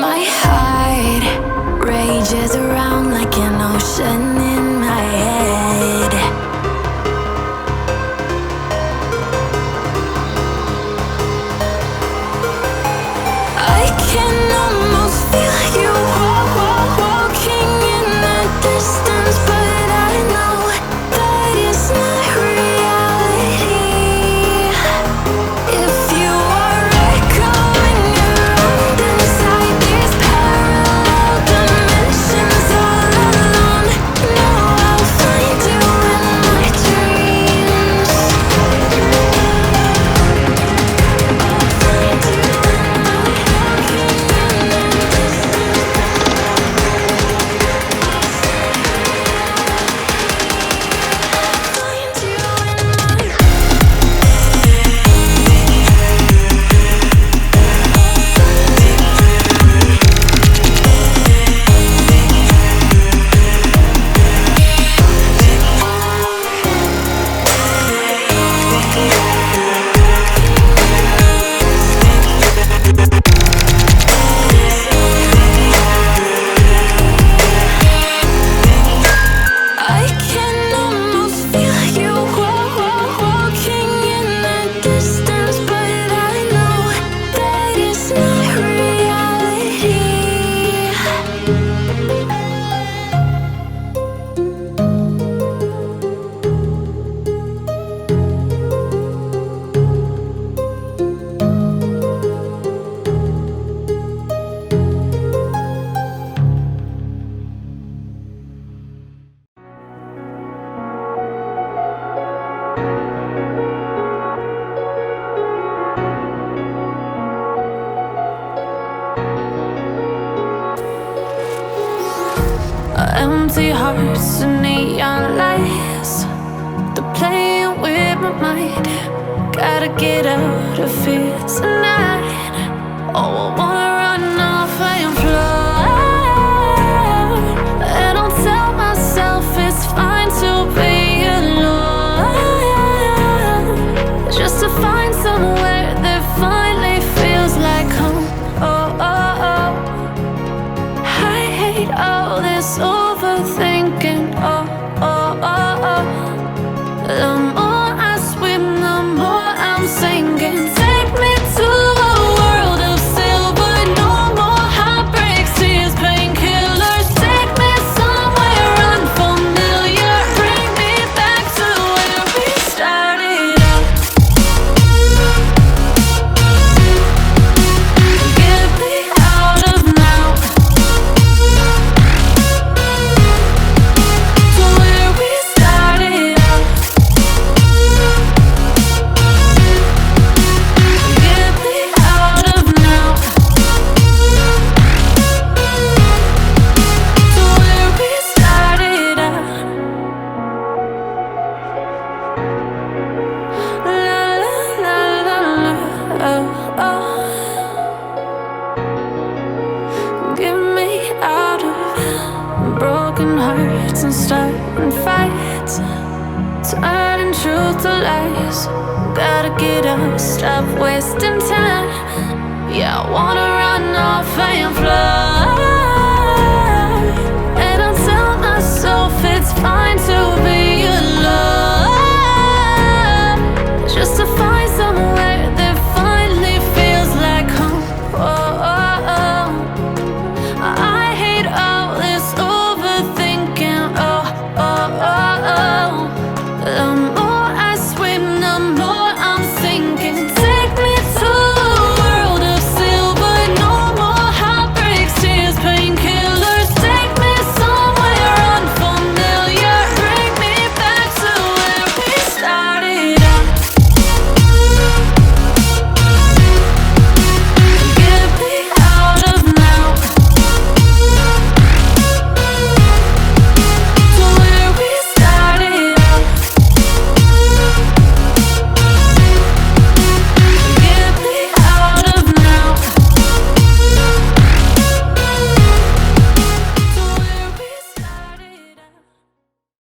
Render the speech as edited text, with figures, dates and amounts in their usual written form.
My heart rages around like an ocean in my head. I can almost feel you walking in the distance, but I know that it's not reality. If you are echoing around inside these parallel dimensions all alone, no, I'll find you in my dreams. I'll find you in my walking in the I can almost feel you walking in the distance, but I know that it's not reality. Empty hearts and neon lights, they're playing with my mind. Gotta get out of here tonight. Oh, I wanna run off and fly, and I'll tell myself it's fine to be alone, just to find somewhere that finally feels like home. Oh, oh, oh. I hate all this overthinking. Oh, oh, oh, oh. The more I swim, the more I'm sinking. Take me to a world of silver. No more heartbreaks, tears, painkillers. Take me somewhere unfamiliar. Bring me back to where we started out. Get me out of now. To where we started out. Get me out of now. To where we started out. La la la la la. Oh, oh. Get me out of broken hearts and starting fights, turning truth to lies. Gotta get up, stop wasting time. Yeah, I wanna run